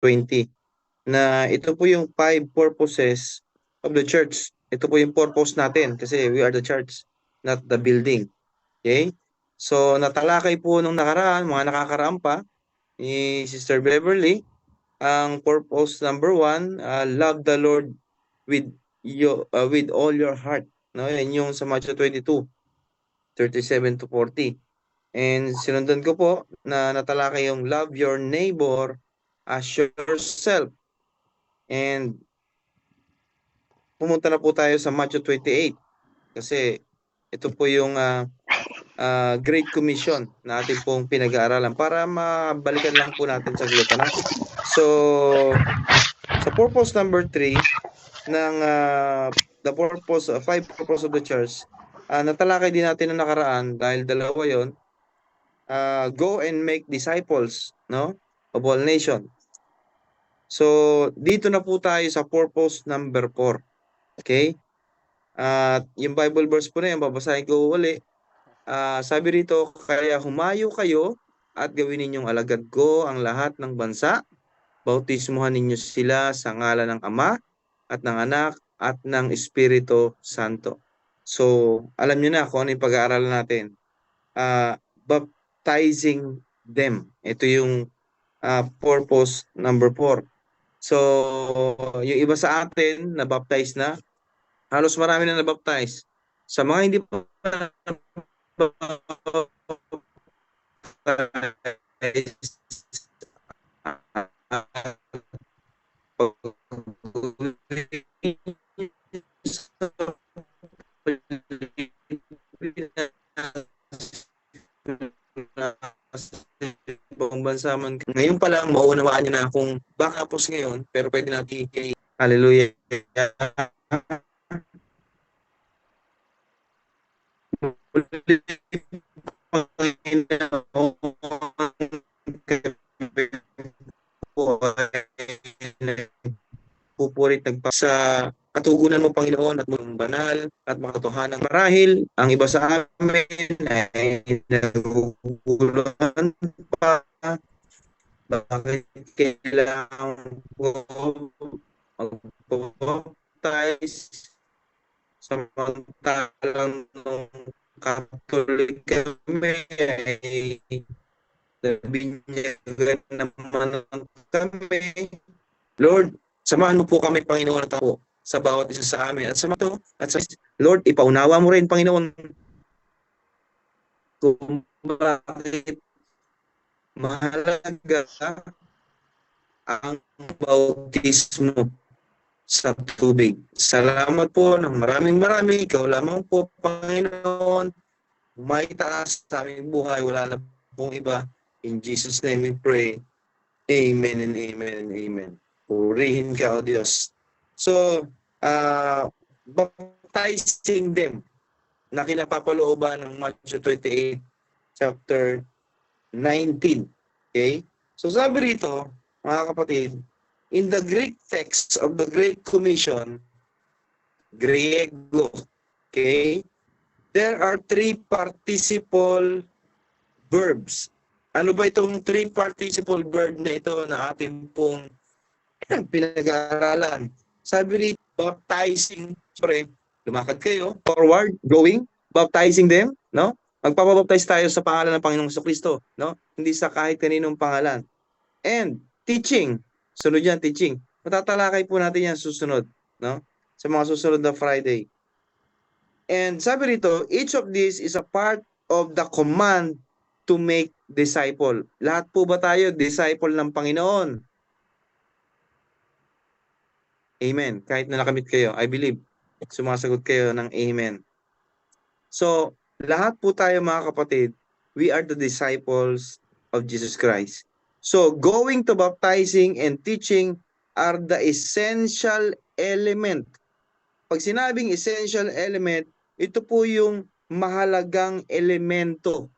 20, na ito po yung 5 purposes of the church. Ito po yung purpose natin kasi we are the church, not the building. Okay? So, natalakay po nung nakaraan, mga nakakaraan pa, ni Sister Beverly, ang purpose number 1, love the Lord with with all your heart. No? Yan yung sa Matthew 22:37-40. And sinundan ko po na natalakay yung love your neighbor as yourself. And pumunta na po tayo sa Matthew 28 kasi ito po yung Great Commission na ating pong pinag-aaralan para mabalikan lang po natin saglit. Ano? So, sa purpose number 3 ng the purpose, 5 purpose of the church, natalakay din natin na nakaraan dahil dalawa yon, go and make disciples, no, of all nation. So, dito na po tayo sa purpose number 4. Okay? At yung Bible verse po na yan, babasahin ko uli. Sabi rito, kaya humayo kayo at gawin ninyong alagad ko ang lahat ng bansa. Bautismuhan ninyo sila sa ngalan ng Ama at ng Anak at ng Espiritu Santo. So, alam niyo na kung ano yung pag-aaralan natin. Baptizing them. Ito yung purpose number 4. So, yung iba sa atin na baptize na, halos marami na nabaptize. Sa mga hindi pa ibang bansa man. Ngayon pa lang, mauunawaan niyo na kung baka po ngayon, pero pwede natin hallelujah. Pupurit sa katugunan mo, Panginoon, at mong banal at makatotohanan. Marahil, ang iba sa amin ay naguguluhan pa. Bakit kailangan ko mag-baptize samantalang nung Catholic kami ay nabinyagan naman kami. Lord, samahan mo po kami, Panginoon, at ako sa bawat isa sa amin. At sa mga at sa Lord, ipaunawa mo rin, Panginoon, kung bakit mahalaga ang bautismo sa tubig. Salamat po ng maraming. Ikaw lamang po, Panginoon, may taas sa aming buhay. Wala na pong iba. In Jesus' name we pray. Amen and amen and amen. Purihin ka, O Diyos. So, baptizing them na kinapapalooban ng Matthew 28, chapter 19. Okay? So, sabi rito, mga kapatid, in the Greek text of the Great Commission, Griego, okay, there are 3 participle verbs. Ano ba itong 3 participle verb na ito na atin pong pinag-aaralan? Sabi rito, baptizing, lumakad kayo, forward, going, baptizing them, no? Magpapabaptize tayo sa pangalan ng Panginoong Jesucristo, no? Hindi sa kahit kaninong pangalan. And teaching, sunod yan, teaching. Matatalakay po natin yan susunod, no? Sa mga susunod na Friday. And sabi rito, each of these is a part of the command to make disciple. Lahat po ba tayo disciple ng Panginoon? Amen. Kahit na nakamit kayo, I believe, sumasagot kayo ng amen. So, lahat po tayo, mga kapatid, we are the disciples of Jesus Christ. So, going to baptizing and teaching are the essential element. Pag sinabing essential element, ito po yung mahalagang elemento,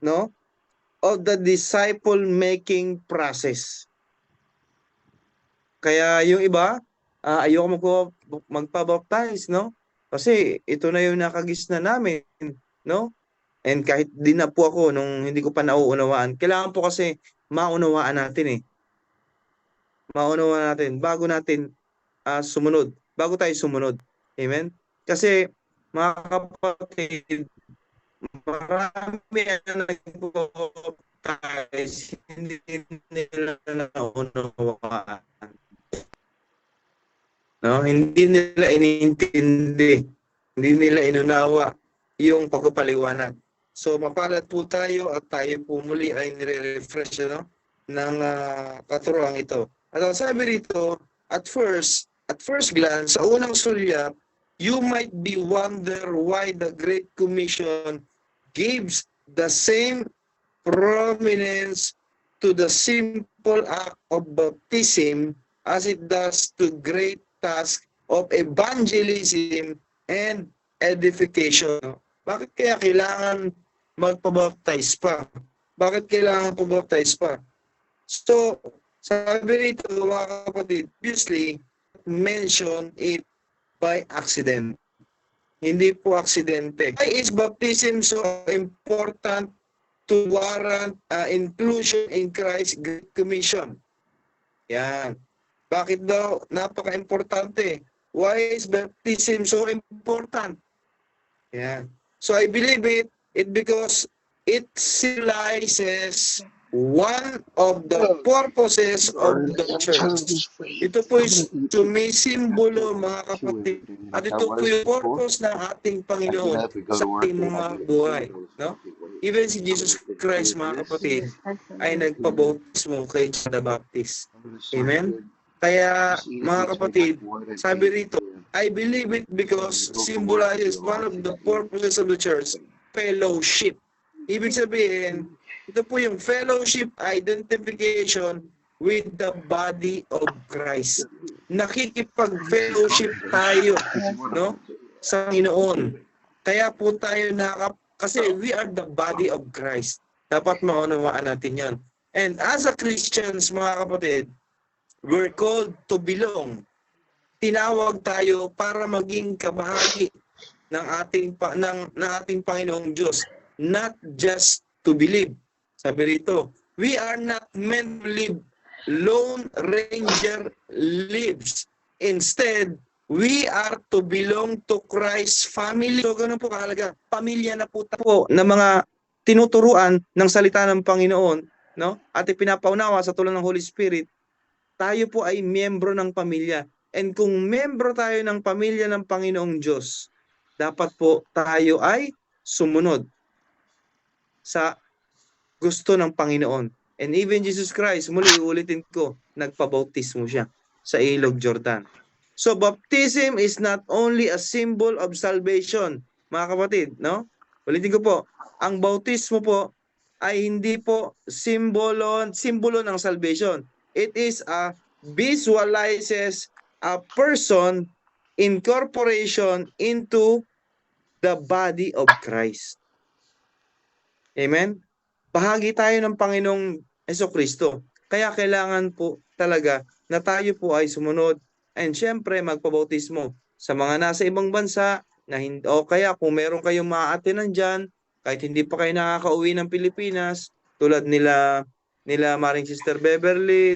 no, of the disciple making process. Kaya yung iba, ayoko magpa-baptize, no? Kasi ito na yung nakagisna namin, no? And kahit di na po ako nung hindi ko pa nauunawaan, kailangan po kasi maunawaan natin eh. maunawa natin bago natin sumunod, bago tayo sumunod. Amen? Kasi, mga kapatid, marami ang nag-baptize, hindi nila naunawaan. No? Hindi nila inintindi, hindi nila inunawa yung pagpapaliwanag. So, mapalad po tayo at tayo po muli ay nire-refresh ng katuroang ito. At ang sabi rito, at first glance, sa unang sulyap, you might be wonder why the Great Commission gives the same prominence to the simple act of baptism as it does to great task of evangelism and edification. Bakit kaya kailangan magpabaptize pa? Bakit kailangan pabaptize pa? So, sabi rito, mga kapatid, obviously, mention it by accident. Hindi po aksidente. Why is baptism so important to warrant inclusion in Christ's Great Commission? Yan. Bakit daw? Napaka-importante. Why is baptism so important? Yan. So I believe it because it symbolizes one of the purposes of the church. Ito po ay sumisimbolo, mga kapatid. At ito po yung purpose ng ating Panginoon sa ating mga buhay. No? Even si Jesus Christ, mga kapatid, ay nagpabautismo kay John the Baptist. Amen? Kaya, mga kapatid, sabi rito, I believe it because symbolizes one of the purposes of the church, fellowship. Ibig sabihin, ito po yung fellowship identification with the body of Christ. Nakikipag-fellowship tayo, no, sa Panginoon. Kaya po tayo kasi we are the body of Christ. Dapat maunawaan natin yan. And as a Christians, mga kapatid, we're called to belong. Tinawag tayo para maging kabahagi ng ating Panginoong Diyos, not just to believe. Sabi rito, we are not meant to live lone ranger lives. Instead, we are to belong to Christ's family. So, ganun po kahalaga. Pamilya na po tayo na mga tinuturuan ng salita ng Panginoon, no? At ipinapaunawa sa tulong ng Holy Spirit, tayo po ay miyembro ng pamilya. And kung miyembro tayo ng pamilya ng Panginoong Diyos, dapat po tayo ay sumunod sa gusto ng Panginoon. And even Jesus Christ, muli ulitin ko, nagpabautismo siya sa ilog Jordan. So baptism is not only a symbol of salvation, mga kapatid, no? Ulitin ko po, ang bautismo po ay hindi po simbolo ng salvation. It is a visualizes a person incorporation into the body of Christ. Amen? Bahagi tayo ng Panginoong Jesucristo. Kaya kailangan po talaga na tayo po ay sumunod and syempre magpabautismo sa mga nasa ibang bansa na o kaya kung meron kayong maaatinan dyan, kahit hindi pa kayo nakakauwi ng Pilipinas, tulad nila Maring Sister Beverly,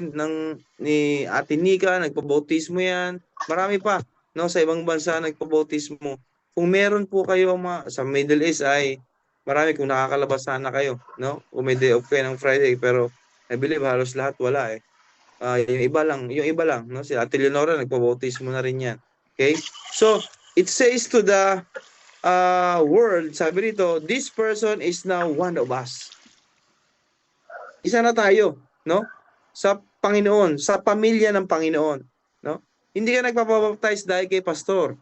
ni Ate Nika, nagpabautismo yan. Marami pa, no, sa ibang bansa nagpabautismo. Kung meron po kayo sa Middle East ay marami kung nakakalabas sana kayo, no? Kung may day off kayo ng Friday, pero I believe halos lahat wala eh. Yung iba lang, no? Si Ate Leonora nagpabautismo na rin yan. Okay? So, it says to the world, sabi rito, this person is now one of us. Isa na tayo, no? Sa Panginoon, sa pamilya ng Panginoon, no? Hindi ka nagpapabaptize dahil kay pastor.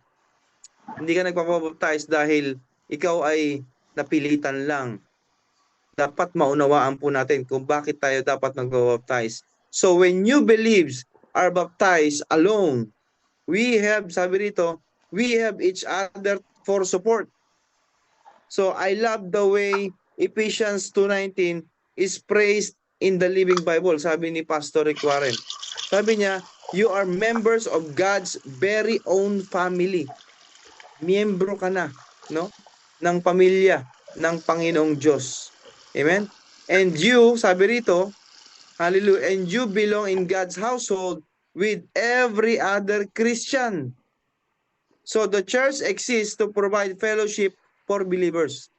Hindi ka nagpapabaptize dahil ikaw ay napilitan lang. Dapat maunawaan po natin kung bakit tayo dapat nagpapabaptize. So when new believers are baptized alone, we have, sabi rito, we have each other for support. So I love the way Ephesians 2:19 is praised in the Living Bible. Sabi ni Pastor Rick Warren. Sabi niya, you are members of God's very own family. Miyembro ka na, no? Ng pamilya ng Panginoong Diyos. Amen? And you, sabi rito, hallelujah, and you belong in God's household with every other Christian. So the church exists to provide fellowship for believers.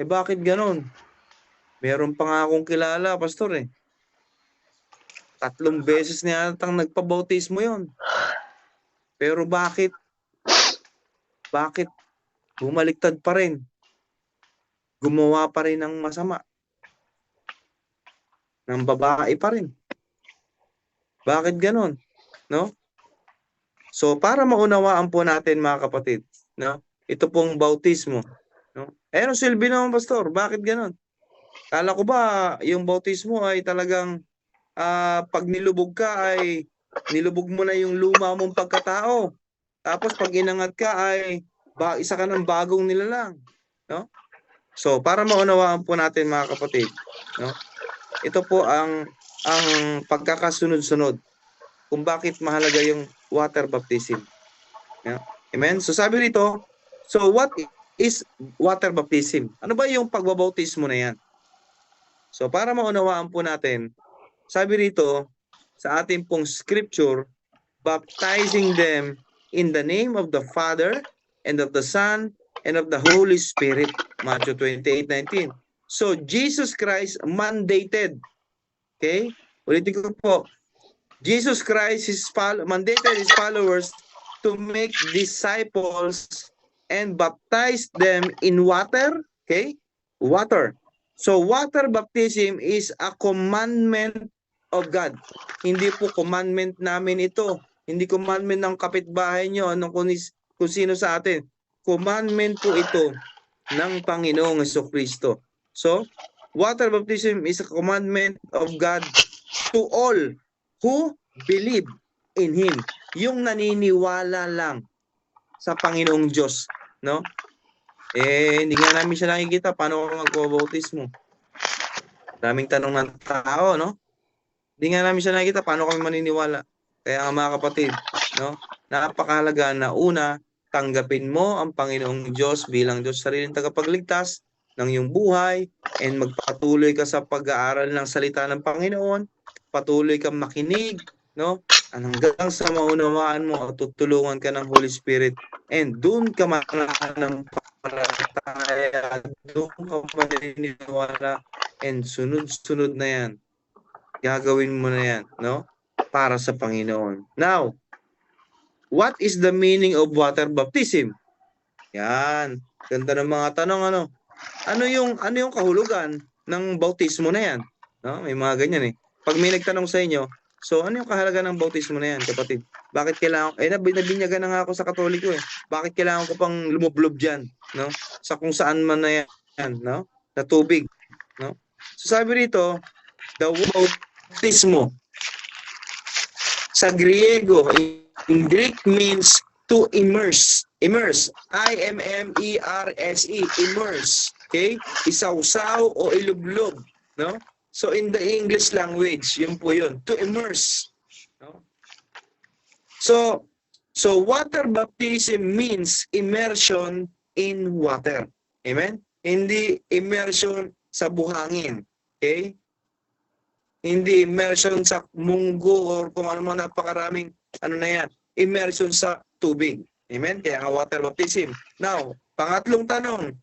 Bakit ganon? Meron pa nga akong kilala, pastor 3 beses na yatang nagpabautismo yon. Pero bakit bumaliktad pa rin? Gumawa pa rin ng masama. Ng babae pa rin. Bakit ganon? No? So para maunawaan po natin mga kapatid, no? Ito pong bautismo, no? Ano silbi naman, pastor? Bakit ganon? Kala ko ba yung bautismo ay talagang pag nilubog ka ay nilubog mo na yung luma mong pagkatao. Tapos pag inangat ka ay isa ka ng bagong nilalang, no? So para maunawaan po natin mga kapatid, no? Ito po ang pagkakasunod-sunod kung bakit mahalaga yung water baptism. Yeah? Amen? So sabi rito, so what is water baptism? Ano ba yung pagbabautismo na yan? So para maunawaan po natin, sabi rito sa ating pong scripture, baptizing them in the name of the Father and of the Son and of the Holy Spirit. Matthew 28:19. So Jesus Christ mandated, okay? Ulitin ko po. Jesus Christ mandated his followers to make disciples and baptize them in water, okay? Water. So water baptism is a commandment of God. Hindi po commandment namin ito. Hindi commandment ng kapitbahay nyo, kung sino sa atin. Commandment po ito ng Panginoong Jesucristo. So, water baptism is a commandment of God to all who believe in Him. Yung naniniwala lang sa Panginoong Diyos, no? Hindi nga namin siya nakikita paano magpabautismo. Daming tanong ng tao, no? Hindi nga namin siya nakikita paano kami maniniwala. Kaya mga kapatid, no? Napakahalaga na una, tanggapin mo ang Panginoong Diyos bilang Diyos sariling tagapagligtas ng iyong buhay and magpatuloy ka sa pag-aaral ng salita ng Panginoon, patuloy kang makinig, no? Hanggang sa maunawaan mo at tutulungan ka ng Holy Spirit and doon ka ng palataya, doon ka maniniwala and sunod-sunod na yan. Gagawin mo na yan, no? Para sa Panginoon. Now, what is the meaning of water baptism? Yan. Ganda ng mga tanong, ano? Ano yung kahulugan ng bautismo na yan? No? May mga ganyan Pag may nagtanong sa inyo, so ano yung kahalagan ng bautismo na yan, kapatid? Bakit kailangan, nabinyagan na nga ako sa Katoliko Bakit kailangan ko pang lumublob dyan, no? Sa kung saan man na yan, no? Na tubig, no? So sabi rito, the bautismo sa Griego, in Greek means to immerse. Immerse. I-M-M-E-R-S-E. Immerse. Okay? Isawsaw o ilublob. No? So in the English language, yun po yun. To immerse. No? So water baptism means immersion in water. Amen? Hindi immersion sa buhangin. Okay? Hindi immersion sa munggo or kung ano man napakaraming na yan. Immersion sa tubig. Amen? Kaya nga water baptism. Now, pangatlong tanong,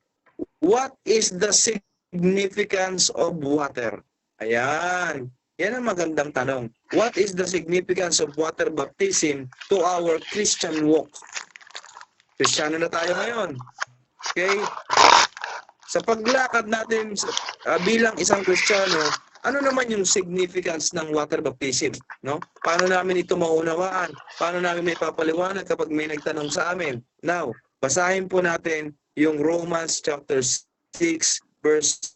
what is the significance of water? Ayan. Yan ang magandang tanong. What is the significance of water baptism to our Christian walk? Kristiyano na tayo ngayon. Okay? Sa paglakad natin bilang isang Kristiyano, ano naman yung significance ng water baptism? No? Paano namin ito maunawaan? Paano namin may papaliwanag kapag may nagtanong sa amin? Now, basahin po natin yung Romans chapter 6 verse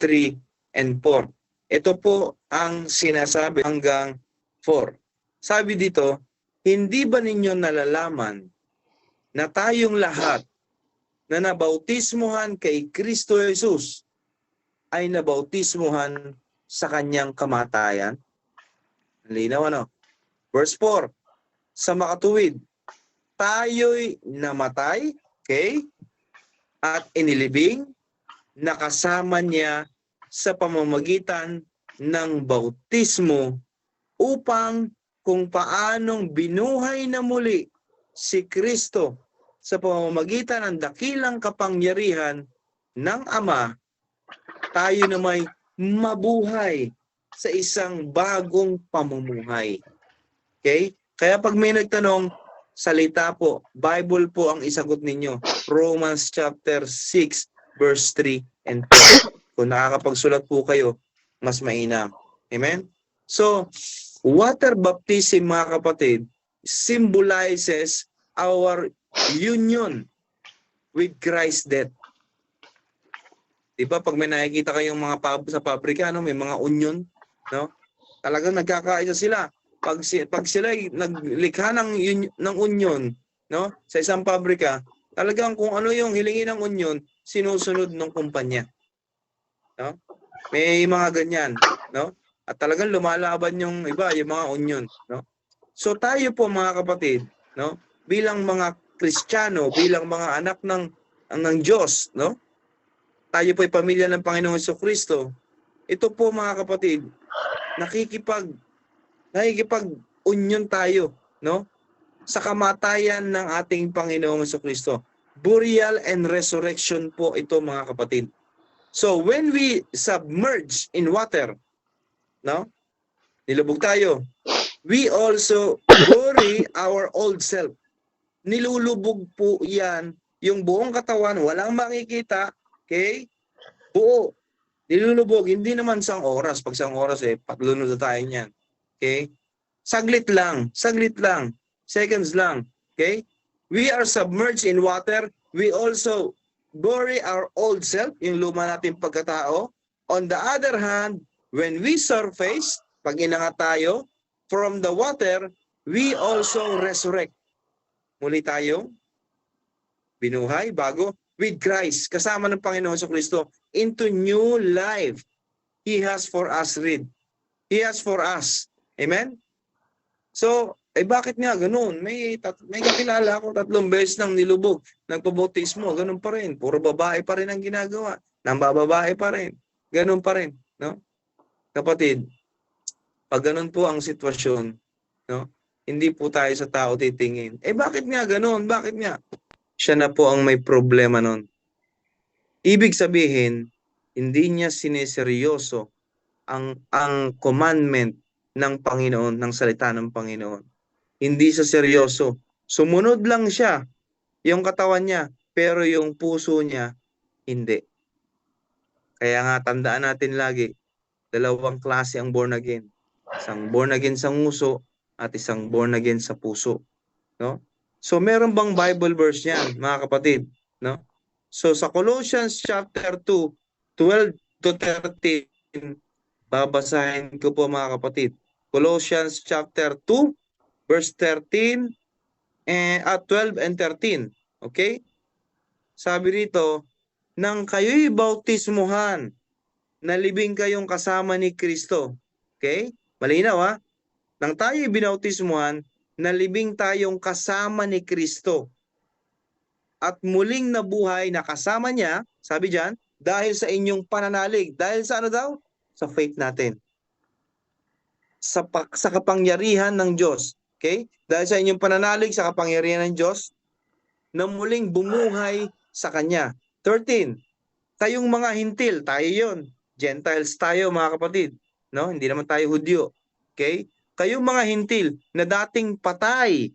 3 and 4. Ito po ang sinasabi hanggang 4. Sabi dito, hindi ba ninyo nalalaman na tayong lahat na nabautismuhan kay Kristo Jesus ay nabautismuhan sa kanyang kamatayan? Linaw Verse 4. Sa makatuwid, tayo'y namatay, okay? At inilibing, nakasama niya sa pamamagitan ng bautismo upang kung paanong binuhay na muli si Kristo sa pamamagitan ng dakilang kapangyarihan ng Ama, tayo na may mabuhay sa isang bagong pamumuhay. Okay? Kaya pag may nagtanong, salita po, Bible po ang isagot ninyo. Romans chapter 6, verse 3 and 4. Kung nakakapagsulat po kayo, mas mainam. Amen? So, water baptism, mga kapatid, symbolizes our union with Christ's death. Diba, pag may nakikita kayong mga sa pabrika, may mga union, no? Talagang nagkakaisa sila. Pag sila ay naglikha ng union, no, sa isang pabrika, talagang kung ano yung hilingin ng union, sinusunod ng kumpanya. No? May mga ganyan, no? At talagang lumalaban yung iba, yung mga union, no? So tayo po, mga kapatid, no, bilang mga Kristiyano, bilang mga anak ng Diyos, no? Tayo po ay pamilya ng Panginoong Jesucristo. Ito po, mga kapatid, nakikipag-union tayo, no, sa kamatayan ng ating Panginoong Jesucristo. Burial and resurrection po ito, mga kapatid. So when we submerge in water, no, nilubog tayo, we also bury our old self. Nilulubog po yan, yung buong katawan, walang makikita, okay, buo. Nilulubog, hindi naman isang oras. Pag isang oras, patlunod na tayo niyan. Okay? Saglit lang, seconds lang. Okay? We are submerged in water. We also bury our old self, yung luma nating pagkatao. On the other hand, when we surface, pag inangat tayo, from the water, we also resurrect. Muli tayong binuhay, bago, with Christ, kasama ng Panginoon Jesucristo, into new life He has for us. He has for us. Amen? So, bakit nga ganun? May kakilala ako 3 beses nang nilubog, nagpabautismo, ganun pa rin. Puro babae pa rin ang ginagawa. Nambababae pa rin. Ganun pa rin. No? Kapatid, pag ganun po ang sitwasyon, no, hindi po tayo sa tao titingin. Bakit nga ganun? Bakit nga? Siya na po ang may problema nun. Ibig sabihin, hindi niya sineseryoso ang commandment ng Panginoon, ng salita ng Panginoon. Hindi sa seryoso. Sumunod lang siya, yung katawan niya, pero yung puso niya, hindi. Kaya nga, tandaan natin lagi, 2 klase ang born again. Isang born again sa nguso at isang born again sa puso. No? So, meron bang Bible verse yan, mga kapatid? No? So, sa Colossians chapter 2, 12 to 13, babasahin ko po, mga kapatid. Colossians chapter 2, verse 13 at 12 and 13. Okay? Sabi rito, nang kayo'y bautismuhan, nalibing kayong kasama ni Kristo. Okay? Malinaw, ha? Nang tayo'y binautismuhan, nalibing tayong kasama ni Kristo. At muling nabuhay na kasama niya, sabi diyan, dahil sa inyong pananalig. Dahil sa ano daw? Sa faith natin. Sa kapangyarihan ng Diyos. Okay? Dahil sa inyong pananalig sa kapangyarihan ng Diyos, na muling bumuhay sa Kanya. 13. Tayong mga hintil, tayo yon. Gentiles tayo, mga kapatid. No? Hindi naman tayo Hudyo. Okay? Kayong mga hintil na dating patay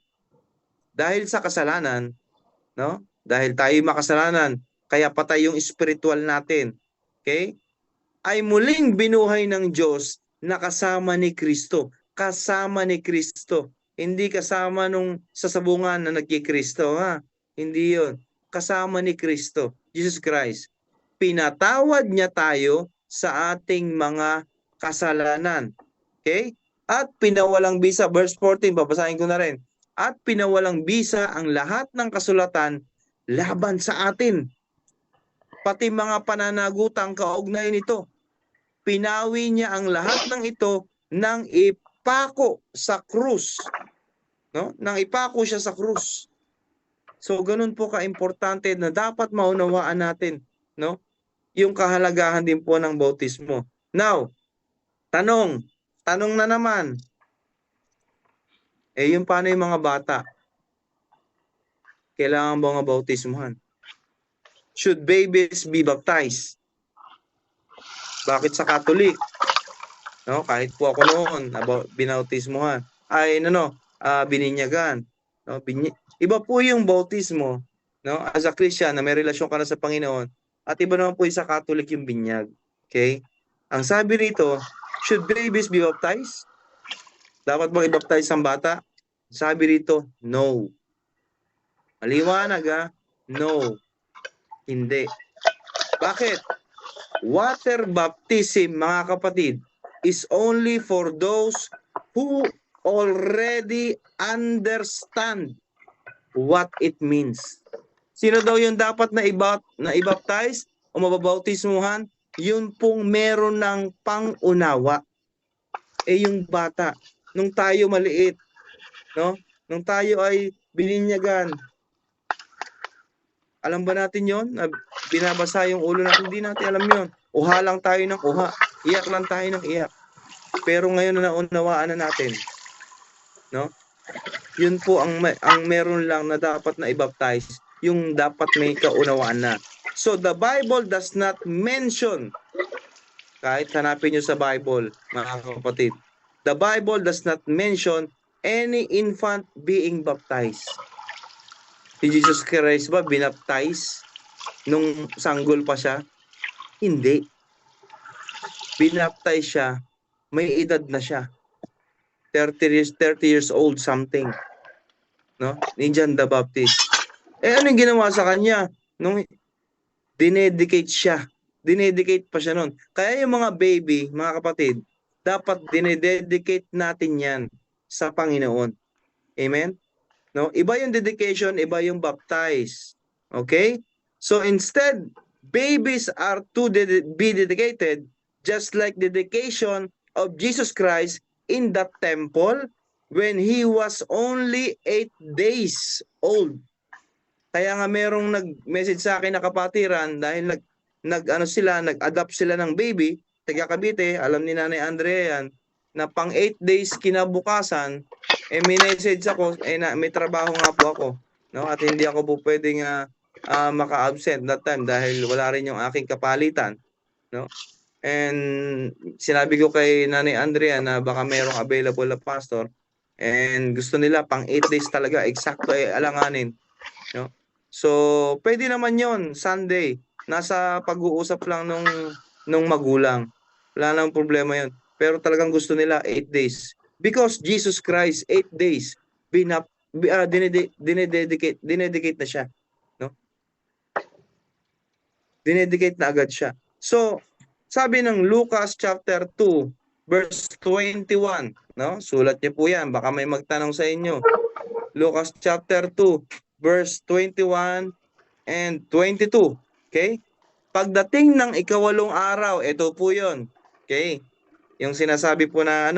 dahil sa kasalanan, no? Dahil tayo makasalanan, kaya patay yung spiritual natin. Okay? Ay muling binuhay ng Diyos na kasama ni Kristo. Kasama ni Kristo. Hindi kasama nung sasabungan na nagkikristo, ha? Hindi yon. Kasama ni Kristo, Jesus Christ. Pinatawad niya tayo sa ating mga kasalanan. Okay? At pinawalang bisa, verse 14, babasahin ko na rin. At pinawalang bisa ang lahat ng kasulatan laban sa atin. Pati mga pananagutang kaugnay nito. Pinawi niya ang lahat ng ito nang ipako sa krus. No? Nang ipako siya sa krus. So, ganun po ka-importante na dapat maunawaan natin, no? Yung kahalagahan din po ng bautismo. Now, tanong na naman, Eh, yung paano yung mga bata? Kailangan ba nga bautismuhan? Should babies be baptized? Bakit sa Catholic? No, kahit po ako noon, binautismuhan. Bininyagan. No, iba po yung bautismo, no? As a Christian na may relasyon ka na sa Panginoon, at iba naman po yung sa Catholic yung binyag. Okay? Ang sabi rito, should babies be baptized? Dapat bang i-baptize ang bata? Sabi rito, no. Maliwanag no. Hindi. Bakit? Water baptism, mga kapatid, is only for those who already understand what it means. Sino daw yung dapat na i-baptize o mababautismuhan? Yun pong meron ng pangunawa. Eh yung bata, nung tayo maliit, no? Nung tayo ay bininyagan, alam ba natin yon? Binabasa yung ulo natin, hindi natin alam yon. Uha lang tayo ng uha. Iyak lang tayo ng iyak. Pero ngayon na naunawaan na natin, no? Yun po ang meron lang na dapat na i-baptize, yung dapat may kaunawaan na. So the Bible does not mention, kahit hanapin nyo sa Bible, mga kapatid, the Bible does not mention any infant being baptized. Si Jesus Christ ba binaptize nung sanggol pa siya? Hindi. Binaptize siya, may edad na siya. 30 years old something. No? Ni John the Baptist. Eh ano yung ginawa sa kanya? Nung dinedicate siya. Dinedicate pa siya noon. Kaya yung mga baby, mga kapatid, dapat dinededicate natin yan sa Panginoon. Amen? No? Iba yung dedication, iba yung baptize. Okay? So instead, babies are to be dedicated just like the dedication of Jesus Christ in the temple when he was only 8 days old. Kaya nga merong nag-message sa akin na kapatiran dahil nag-adopt sila ng baby, taga Cavite, alam ni Nanay Andrea yan, na pang 8 days kinabukasan, may message ako, may trabaho nga po ako, no? At hindi ako po pwedeng maka-absent that time dahil wala rin yung aking kapalitan, no? And sinabi ko kay Nanay Andrea na baka mayroong available na pastor and gusto nila pang 8 days talaga, eksakto alanganin, no? So, pwede naman yon Sunday. Nasa pag-uusap lang nung magulang. Wala nang problema yon. Pero talagang gusto nila 8 days. Because Jesus Christ, 8 days, dinededicate na siya. No? Dinedicate na agad siya. So, sabi ng Lucas chapter 2, verse 21, no? Sulat niyo po yan, baka may magtanong sa inyo. Lucas chapter 2, verse 21 and 22. Okay? Pagdating ng ikawalong araw, ito po 'yon. Okay? Yung sinasabi po na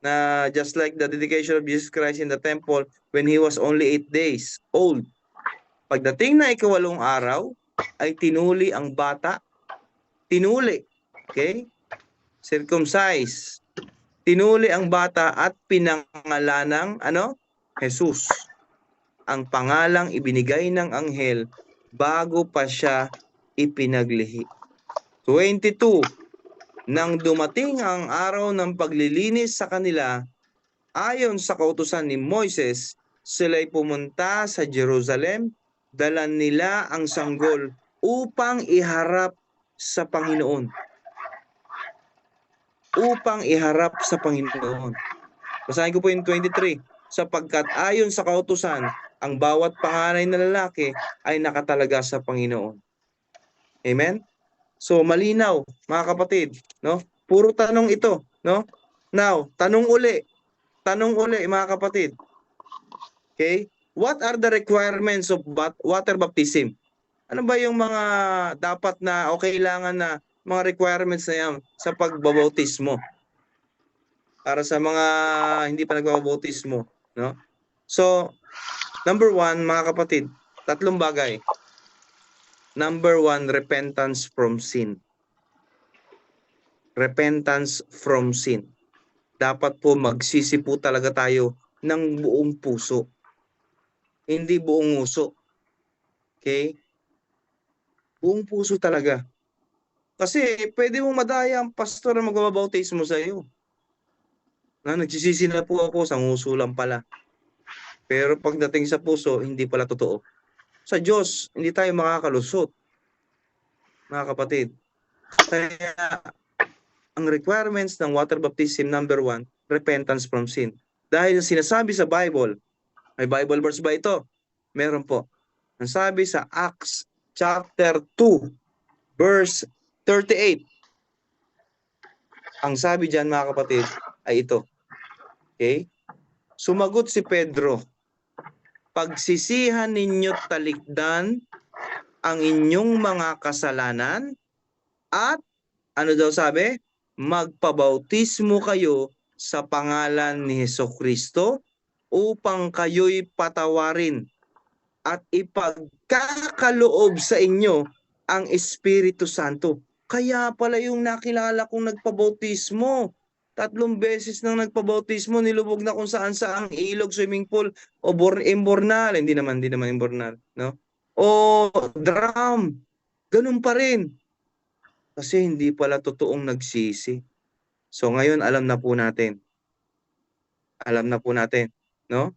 na just like the dedication of Jesus Christ in the temple when he was only 8 days old. Pagdating ng ikawalong araw, ay tinuli ang bata. Tinuli. Okay? Circumcise. Tinuli ang bata at pinangalan ng Jesus. Ang pangalang ibinigay ng anghel bago pa siya ipinaglihi. 22. Nang dumating ang araw ng paglilinis sa kanila, ayon sa kautusan ni Moises, sila'y pumunta sa Jerusalem, dala nila ang sanggol upang iharap sa Panginoon. Upang iharap sa Panginoon. Basahin ko po yung 23. Sapagkat ayon sa kautusan, ang bawat panganay na lalaki ay nakatalaga sa Panginoon. Amen? So malinaw, mga kapatid, no? Puro tanong ito, no? Now, tanong uli mga kapatid. Okay? What are the requirements of water baptism? Ano ba yung mga dapat na o kailangan na mga requirements na yan sa pagbabautismo? Para sa mga hindi pa nagbabautismo, no? So, number 1, mga kapatid, 3 bagay. Number 1, repentance from sin. Repentance from sin. Dapat po magsisi po talaga tayo ng buong puso. Hindi buong uso. Okay? Buong puso talaga. Kasi pwede mong madaya ang pastor na magbabautismo sa iyo. Na nagsisisi na po ako, sa nguso lang pala. Pero pagdating sa puso, hindi pala totoo. Sa Diyos, hindi tayo makakalusot, mga kapatid. Kaya ang requirements ng water baptism, number 1, repentance from sin. Dahil sinasabi sa Bible, may Bible verse ba ito? Meron po. Ang sabi sa Acts chapter 2, verse 38. Ang sabi diyan, mga kapatid, ay ito. Okay? Sumagot si Pedro, pagsisihan ninyo't talikdan ang inyong mga kasalanan at ano daw sabi? Magpabautismo kayo sa pangalan ni Hesukristo upang kayo'y patawarin at ipagkakaloob sa inyo ang Espiritu Santo. Kaya pala yung nakilala kong nagpabautismo, 3 beses nang nagpabautismo, nilubog na kung saan saang ilog, swimming pool, o imbornal. Hindi naman imbornal, no? O drum. Ganun pa rin. Kasi hindi pala totoong nagsisi. So ngayon alam na po natin. Alam na po natin, no?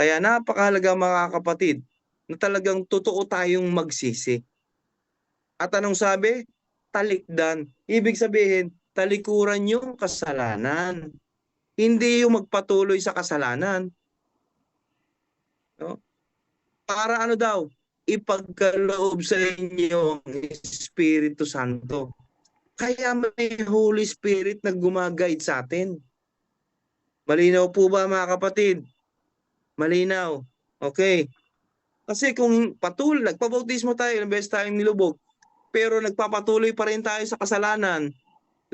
Kaya napakahalaga, mga kapatid, na talagang totoo tayong magsisi. At anong sabi? Talikdan. Ibig sabihin, talikuran yung kasalanan. Hindi yung magpatuloy sa kasalanan. No? Para ano daw? Ipagkaloob sa inyo ang Espiritu Santo. Kaya may Holy Spirit na gumaguide sa atin. Malinaw po ba, mga kapatid? Malinaw. Okay. Kasi kung nagpabautismo tayo, ilang beses tayong nilubog, pero nagpapatuloy pa rin tayo sa kasalanan,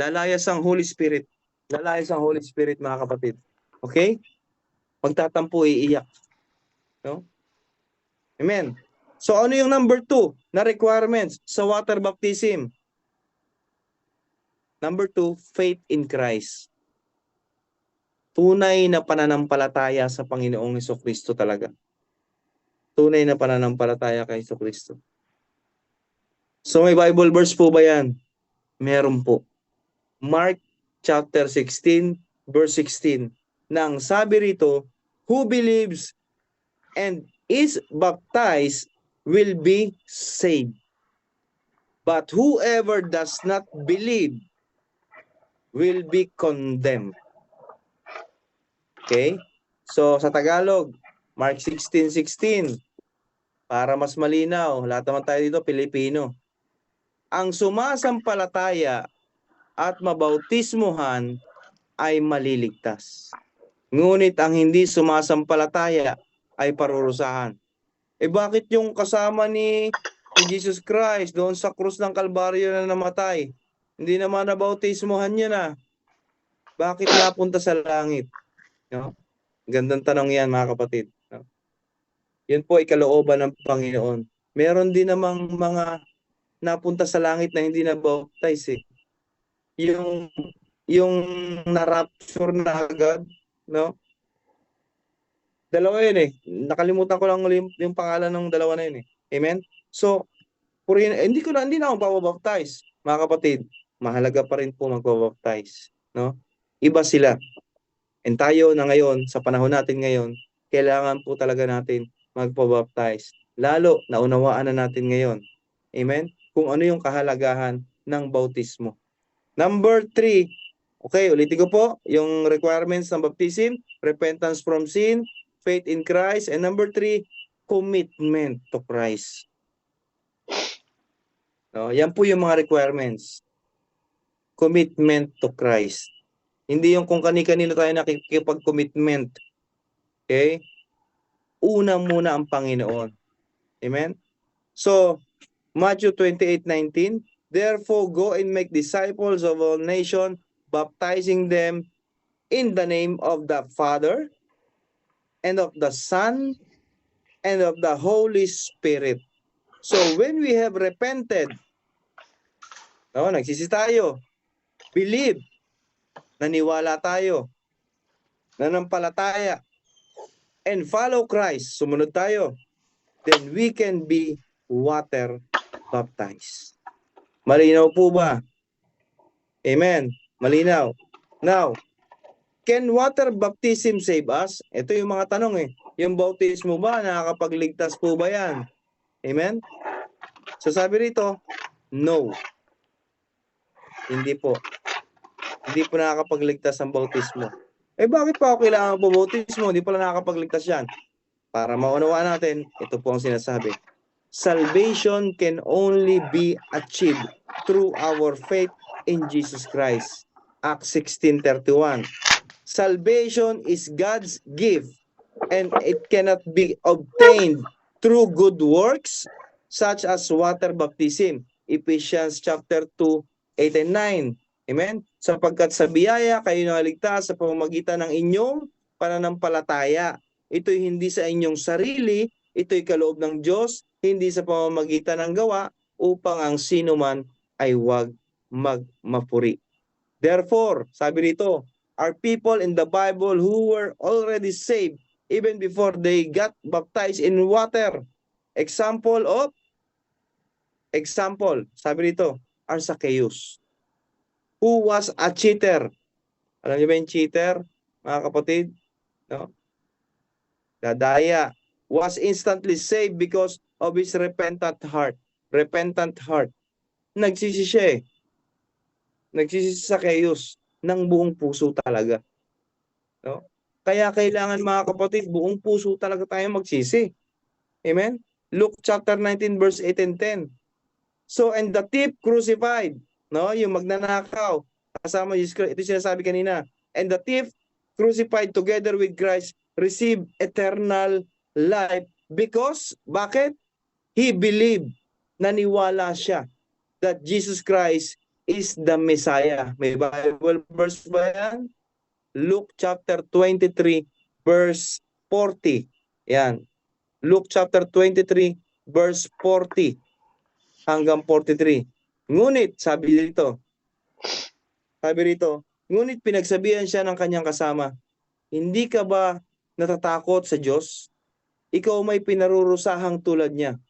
lalayas ang Holy Spirit. Lalayas ang Holy Spirit, mga kapatid. Okay? Magtatampo, iiyak. No? Amen. So ano yung number 2 na requirements sa water baptism? Number 2, faith in Christ. Tunay na pananampalataya sa Panginoong Hesukristo talaga. Tunay na pananampalataya kay Hesukristo. So may Bible verse po ba yan? Meron po. Mark chapter 16, verse 16. Nang sabi rito, who believes and is baptized will be saved. But whoever does not believe will be condemned. Okay? So sa Tagalog, Mark 16:16. Para mas malinaw, lahat naman tayo dito Pilipino. Ang sumasampalataya at mabautismuhan ay maliligtas. Ngunit ang hindi sumasampalataya ay parurusahan. Bakit yung kasama ni Jesus Christ doon sa krus ng Kalbaryo na namatay, hindi naman nabautismuhan niya na? Bakit napunta sa langit? No? Gandang tanong yan, mga kapatid. No? Yun po ay kalooban ng Panginoon. Meron din namang mga napunta sa langit na hindi na-baptize. Yung na-rapture na agad, no? Dalawa yun eh. Nakalimutan ko lang yung pangalan ng dalawa na yun eh. Amen? So, hindi na ako babaptize, mga kapatid. Mahalaga pa rin po magbabaptize, no? Iba sila. And tayo na ngayon, sa panahon natin ngayon, kailangan po talaga natin magpabaptize. Lalo, naunawaan na natin ngayon. Amen? Kung ano yung kahalagahan ng bautismo. Number 3, okay, ulitin ko po, yung requirements ng baptism, repentance from sin, faith in Christ, and number 3, commitment to Christ. No, yan po yung mga requirements. Commitment to Christ. Hindi yung kung kani-kanino tayo nakikipag-commitment. Okay? Una muna ang Panginoon. Amen? So, Matthew 28:19, therefore go and make disciples of all nations, baptizing them in the name of the Father, and of the Son, and of the Holy Spirit. So, when we have repented, no, nagsisi tayo, believe, naniwala tayo, nanampalataya, and follow Christ, sumunod tayo, then we can be water baptized. Malinaw po ba? Amen. Malinaw. Now, can water baptism save us? Ito yung mga tanong eh. Yung bautismo ba, nakakapagligtas po ba yan? Amen? So sabi rito, no. Hindi po. Hindi po nakakapagligtas ang bautismo. Eh bakit pa ako kailangan po bautismo? Hindi pala nakakapagligtas yan. Para maunawaan natin, ito po ang sinasabi. Salvation can only be achieved through our faith in Jesus Christ. Acts 16:31. Salvation is God's gift and it cannot be obtained through good works such as water baptism. Ephesians chapter 2, 8 and 9. Amen? Sapagkat sa biyaya kayo naligtas sa pamamagitan ng inyong pananampalataya. Ito'y hindi sa inyong sarili, ito'y kaloob ng Diyos, hindi sa pamamagitan ng gawa, upang ang sino man ay huwag magmapuri. Therefore, sabi rito, are people in the Bible who were already saved even before they got baptized in water. Example, sabi rito, are Zacchaeus, who was a cheater. Alam niyo ba yung cheater, mga kapatid? No? Dadaya, was instantly saved because of his repentant heart. Repentant heart. Nagsisi siya eh. Nagsisi si Zacchaeus ng buong puso talaga. No? Kaya kailangan mga kapatid, buong puso talaga tayo magsisi. Amen? Luke chapter 19 verse 8 and 10. So, and the thief crucified, no? Yung magnanakaw, kasama Jesus Christ, ito sinasabi kanina. And the thief crucified together with Christ received eternal life because, bakit? He believed, naniwala siya that Jesus Christ is the Messiah. May Bible verse ba yan? Luke chapter 23 verse 40. Yan. Luke chapter 23 verse 40 hanggang 43. Ngunit, sabi rito, ngunit pinagsabihan siya ng kanyang kasama, hindi ka ba natatakot sa Diyos? Ikaw may pinarurusahang tulad niya.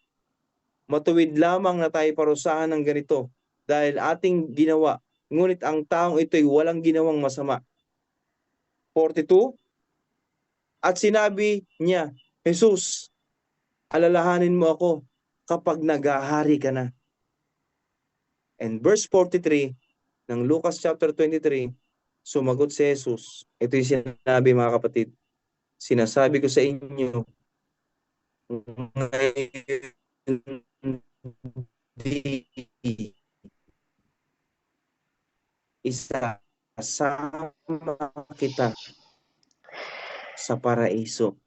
Matuwid lamang na tayo parusahan ng ganito dahil ating ginawa. Ngunit ang taong ito'y walang ginawang masama. 42. At sinabi niya, Jesus, alalahanin mo ako kapag naghahari ka na. And verse 43 ng Lucas chapter 23, sumagot si Jesus. Ito yung sinabi mga kapatid. Sinasabi ko sa inyo, isasama kita sa paraiso.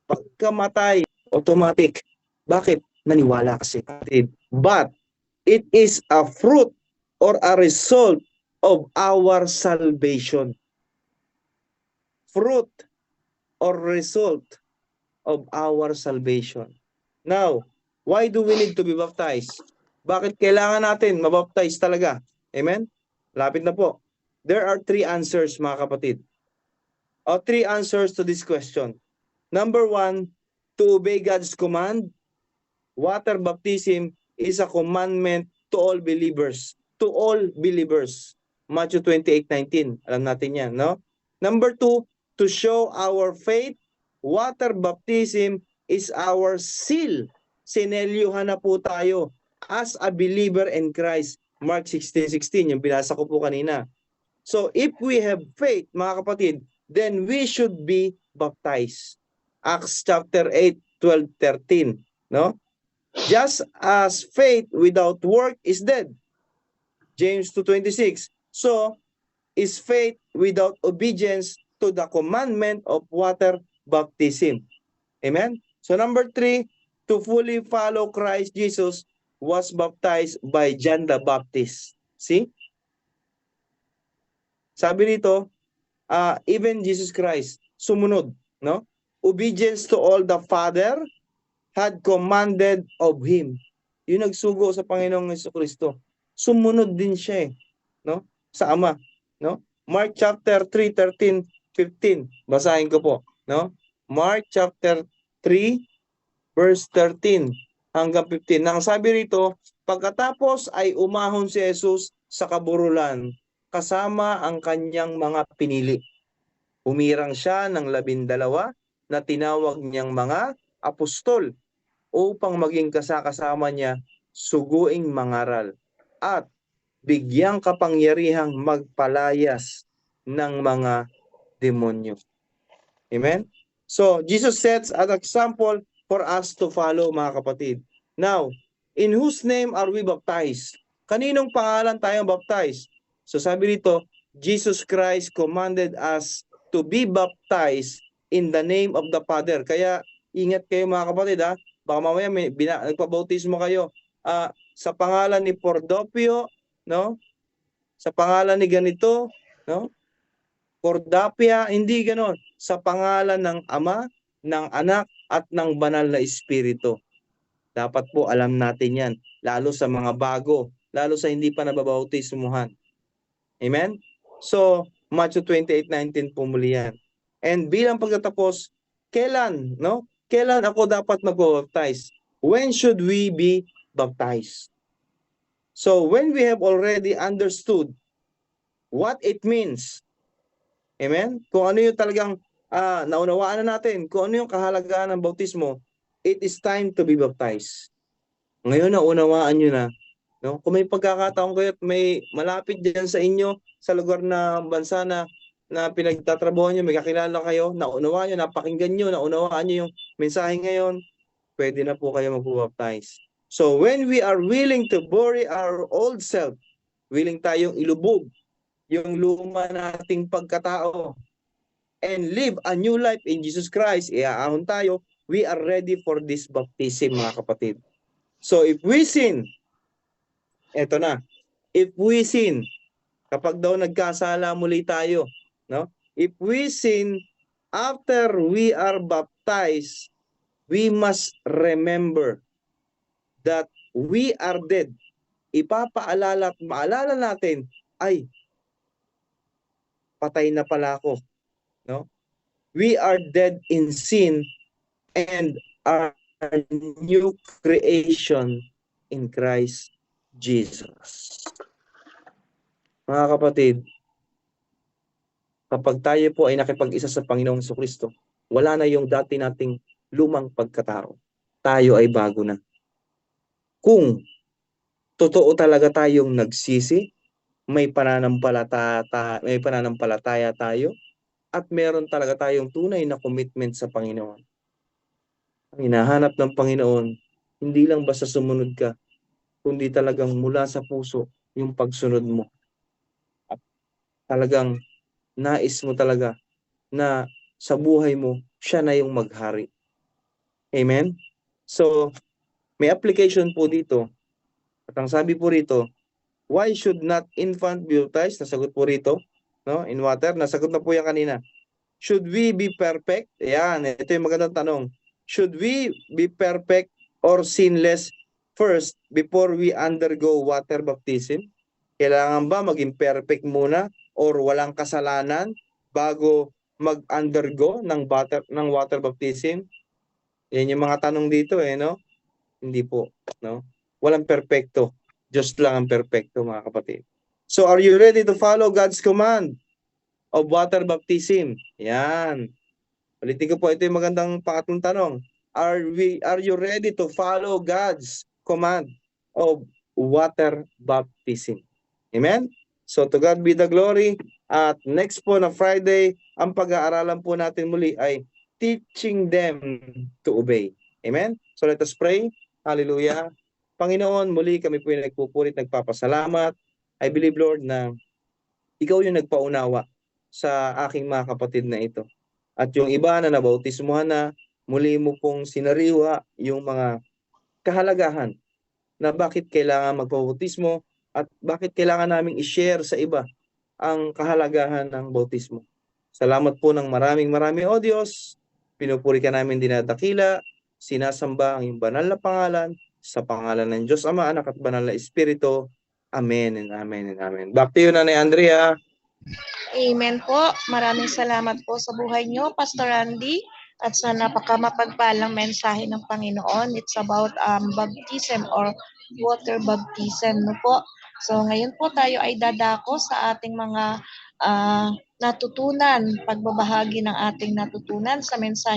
Pagkamatay, automatic. Bakit? Naniwala kasi. But it is a fruit or a result of our salvation. Fruit or result of our salvation. Now, why do we need to be baptized? Bakit kailangan natin mabaptize talaga? Amen? Lapit na po. There are 3 answers, mga kapatid. O 3 answers to this question. Number 1, to obey God's command. Water baptism is a commandment to all believers. To all believers. Matthew 28:19. Alam natin yan, no? Number 2, to show our faith. Water baptism is our seal. Sinelyuhan na po tayo as a believer in Christ. Mark 16:16, yung binasa ko po kanina. So, if we have faith, mga kapatid, then we should be baptized. Acts chapter 8, 12, 13. No? Just as faith without work is dead. James 2:26. So, is faith without obedience to the commandment of water baptism. Amen? So, number 3, to fully follow Christ Jesus was baptized by John the Baptist. See? Sabi nito, even Jesus Christ, sumunod, no? Obedience to all the Father had commanded of Him. Yung nagsugo sa Panginoong Jesucristo, sumunod din siya no? Sa Ama, no? Mark chapter 3, 13, 15. Basahin ko po, no? Mark chapter 3, verse 13 hanggang 15. Nang sabi rito, pagkatapos ay umahon si Jesus sa kaburulan kasama ang kanyang mga pinili. Humirang siya ng 12 na tinawag niyang mga apostol upang maging kasama niya suguing mangaral at bigyang kapangyarihang magpalayas ng mga demonyo. Amen? So, Jesus sets an example for us to follow, mga kapatid. Now, in whose name are we baptized? Kaninong pangalan tayong baptized? So sabi dito, Jesus Christ commanded us to be baptized in the name of the Father. Kaya ingat kayo mga kapatid ha. Baka mamaya nagpabautismo kayo sa pangalan ni Pordopio, no? Sa pangalan ni ganito, no? Cordapia, hindi ganon. Sa pangalan ng Ama, ng Anak, at ng Banal na Espiritu. Dapat po alam natin yan, lalo sa mga bago, lalo sa hindi pa nababautismuhan. Amen? So, Matthew 28:19 po muli yan. And bilang pagtatapos, kailan, no? Kailan ako dapat mag-baptize? When should we be baptized? So, when we have already understood what it means, amen? Kung ano yung talagang naunawaan na natin, kung ano yung kahalagahan ng bautismo, it is time to be baptized. Ngayon naunawaan nyo na, no? Kung may pagkakataon kayo at may malapit diyan sa inyo, sa lugar na bansa na pinagtatrabaho nyo, may kakilala kayo, naunawaan nyo, napakinggan nyo, naunawaan nyo yung mensahe ngayon, pwede na po kayo mag-baptize. So when we are willing to bury our old self, willing tayong ilubog yung luma nating pagkatao and live a new life in Jesus Christ, iaahon tayo, we are ready for this baptism, mga kapatid. So if we sin, eto na, if we sin, kapag daw nagkasala muli tayo, no? If we sin after we are baptized, we must remember that we are dead. Ipapaalala at maalala natin, ay, patay na pala ako, no? We are dead in sin and are a new creation in Christ Jesus. Mga kapatid, kapag tayo po ay nakipag-isa sa Panginoong Jesucristo, wala na yung dati nating lumang pagkatao. Tayo ay bago na. Kung totoo talaga tayong nagsisi, may pananampalataya tayo, at meron talaga tayong tunay na commitment sa Panginoon. Ang hinahanap ng Panginoon, hindi lang basta sumunod ka, kundi talagang mula sa puso yung pagsunod mo. At talagang nais mo talaga na sa buhay mo, siya na yung maghari. Amen? So, may application po dito. At ang sabi po rito, why should not infant be baptized? Nasagot po rito, no? In water. Nasagot na po yan kanina. Should we be perfect? Ayan, ito yung magandang tanong. Should we be perfect or sinless first before we undergo water baptism? Kailangan ba maging perfect muna or walang kasalanan bago mag-undergo ng water baptism? Yan yung mga tanong dito no? Hindi po, no? Walang perfecto. Diyos lang ang perfecto, mga kapatid. So, are you ready to follow God's command of water baptism? Yan. Ulitin ko po, ito yung magandang pangatlong tanong. Are you ready to follow God's command of water baptism? Amen? So to God be the glory. At next po na Friday, ang pag-aaralan po natin muli ay teaching them to obey. Amen? So let us pray. Hallelujah. Panginoon, muli kami po yung nagpupulit, nagpapasalamat. I believe, Lord, na ikaw yung nagpaunawa sa aking mga kapatid na ito. At yung iba na nabautismuhan na, muli mo pong sinariwa yung mga kahalagahan na bakit kailangan magpabautismo at bakit kailangan naming i-share sa iba ang kahalagahan ng bautismo. Salamat po ng maraming O Diyos. Pinupuri ka namin dinadakila, sinasamba ang iyong banal na pangalan, sa pangalan ng Diyos Ama, Anak at Banal na Espiritu. Amen and amen and amen. Back to you, Nanay Andrea. Amen po. Maraming salamat po sa buhay nyo, Pastor Randy. at sa napakamapagpalang mensahe ng Panginoon. It's about baptism or water baptism, no po. So ngayon po tayo ay dadako sa ating mga natutunan, pagbabahagi ng ating natutunan sa mensahe